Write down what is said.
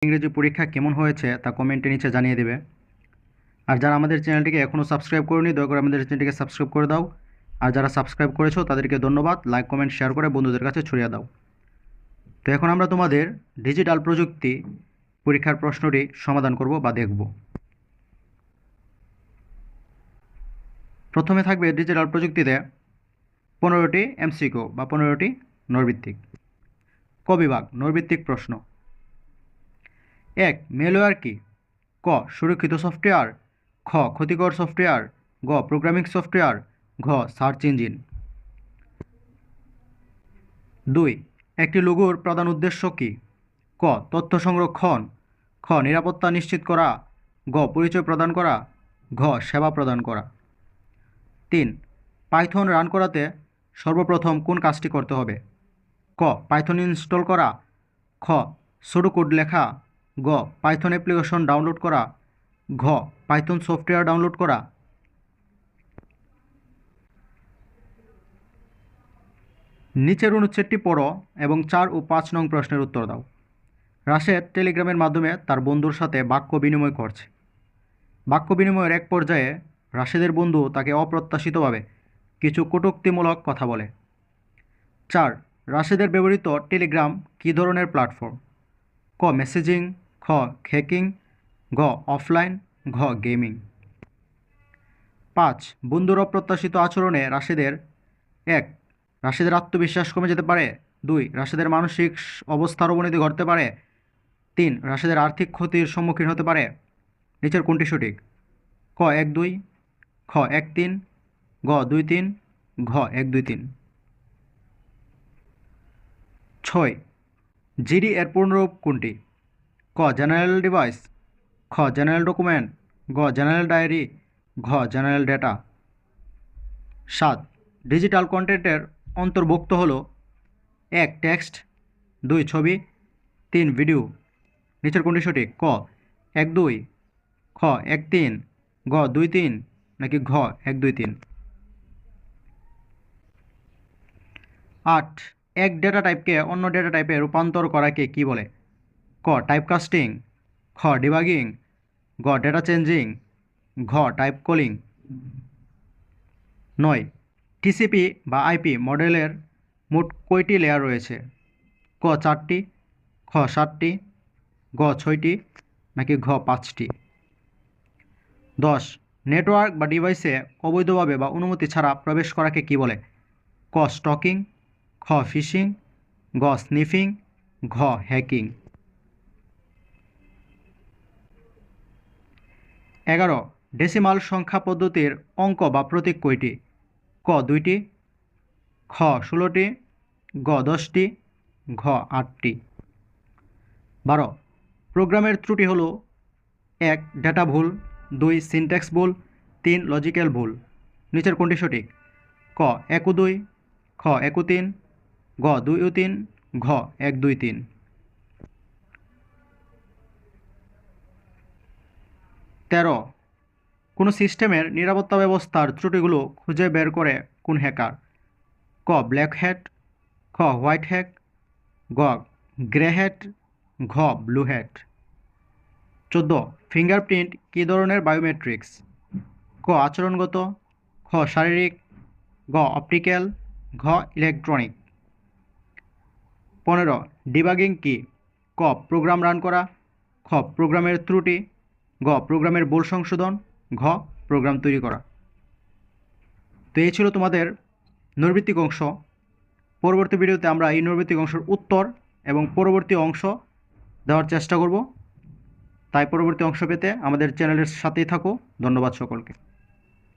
ইংরেজি পরীক্ষা কেমন হয়েছে তা কমেন্টে নিচে জানিয়ে দেবে। আর যারা আমাদের চ্যানেলটিকে এখনও সাবস্ক্রাইব করনি দয়া করে আমাদের চ্যানেলটিকে সাবস্ক্রাইব করে দাও। আর যারা সাবস্ক্রাইব করেছো তাদেরকে ধন্যবাদ। লাইক কমেন্ট শেয়ার করে বন্ধুদের কাছে ছড়িয়ে দাও। তো এখন আমরা তোমাদের ডিজিটাল প্রযুক্তি পরীক্ষার প্রশ্নটি সমাধান করব বা দেখব। প্রথমে থাকবে ডিজিটাল প্রযুক্তিতে 15টি এমসিকিউ বা 15টি নৈর্ভিত্তিক। ক বিভাগ নৈর্ভিত্তিক প্রশ্ন। 1. ম্যালওয়্যার কি? ক. সুরক্ষিত সফটওয়্যার, খ. ক্ষতিকর সফটওয়্যার, গ. প্রোগ্রামিং সফটওয়্যার, ঘ. Search engine. 2. একটি লোগোর প্রধান উদ্দেশ্য কী? ক. তথ্য সংরক্ষণ, খ. নিরাপত্তা নিশ্চিত করা, গ. পরিচয় প্রদান করা, ঘ. সেবা প্রদান করা। 3. পাইথন রান করাতে সর্বপ্রথম কোন কাজটি করতে হবে? ক. পাইথন ইনস্টল করা, খ. সুডো কোড লেখা, গ. পাইথন অ্যাপ্লিকেশন ডাউনলোড করা, ঘ. পাইথন সফটওয়্যার ডাউনলোড করা। নিচের অনুচ্ছেদটি পড়ো এবং 4 ও 5 নং প্রশ্নের উত্তর দাও। রাশেদ টেলিগ্রামের মাধ্যমে তার বন্ধুর সাথে বাক্য বিনিময় করছে। বাক্য বিনিময়ের এক পর্যায়ে রাশেদের বন্ধু তাকে অপ্রত্যাশিতভাবে কিছু কটূক্তিমূলক কথা বলে। 4. রাশেদের ব্যবহৃত টেলিগ্রাম কী ধরনের প্ল্যাটফর্ম? ক. মেসেজিং, খ. হ্যাকিং, ঘ. অফলাইন, ঘ. গেমিং। 5. বন্ধুর অপ্রত্যাশিত আচরণে রাশেদের 1. রাশেদের আত্মবিশ্বাস কমে যেতে পারে, 2. রাশেদের মানসিক অবস্থার অবনতি ঘটতে পারে, 3. রাশেদের আর্থিক ক্ষতির সম্মুখীন হতে পারে। নিচের কোনটি সঠিক? ক. 1-2, খ. 1-3, গ. 2-3, ঘ. 1-2-3। 6. জিডি এর পূর্ণরূপ কোনটি? ক. জেনারেল ডিভাইস, খ. জেনারেল ডকুমেন্ট, গ. জেনারেল ডায়েরি, ঘ. General data. 7. ডিজিটাল কন্টেন্টের অন্তর্ভুক্ত হলো 1. টেক্সট, 2. ছবি, 3. ভিডিও। নিচের কোনটি সঠিক? ক. 1-2, খ. 1-3, গ. 2-3, নাকি ঘ. 1-2-3। 8. এক ডেটা টাইপকে অন্য ডেটা টাইপে রূপান্তর করাকে কি বলে? ক. টাইপকাস্টিং, খ. ডিবাগিং, গ. ডেটা চেঞ্জিং, ঘ. Type calling. 9. টিসিপি বা আইপি মডেলের মোট কয়টি লেয়ার রয়েছে? ক. 4টি, খ. 7টি, গ. 6টি, নাকি ঘ. 5টি। 10. নেটওয়ার্ক বা ডিভাইসে অবৈধভাবে বা অনুমতি ছাড়া প্রবেশ করাকে কি বলে? ক. স্টকিং, খ. ফিশিং, গ. স্নিফিং, ঘ. হ্যাকিং। 11. ডেসিমাল সংখ্যা পদ্ধতির অঙ্ক বা প্রতীক কয়টি? ক. 2টি, খ. 16টি, গ. 10টি, ঘ. 8টি। 12. প্রোগ্রামের ত্রুটি হলো 1. ডেটা ভুল, 2. সিনট্যাক্স ভুল, 3. লজিক্যাল ভুল। নিচের কোনটি সঠিক? ক. 1-2, খ. 1-3, গ. 2-3, ঘ. 1-2-3। 13. কোনো সিস্টেমের নিরাপত্তা ব্যবস্থার ত্রুটিগুলো খুঁজে বের করে কোন হ্যাকার? ক. ব্ল্যাক হ্যাট, খ. হোয়াইট হ্যাট, গ. গ্রে হ্যাট, ঘ. Blue hat. 14. ফিঙ্গারপ্রিন্ট কী ধরনের বায়োমেট্রিক্স? ক. আচরণগত, খ. শারীরিক, গ. অপটিক্যাল, ঘ. ইলেকট্রনিক। 15. ডিবাগিং কি? ক. প্রোগ্রাম রান করা, খ. প্রোগ্রামের ত্রুটি, গ. প্রোগ্রামের ভুল সংশোধন, ঘ. প্রোগ্রাম তৈরি করা। তো এই ছিল তোমাদের নৈর্ভিত্তিক অংশ। পরবর্তী ভিডিওতে আমরা এই নৈর্ভিত্তিক অংশের উত্তর এবং পরবর্তী অংশ দেওয়ার চেষ্টা করব। তাই পরবর্তী অংশ পেতে আমাদের চ্যানেলের সাথেই থাকো। ধন্যবাদ সকলকে।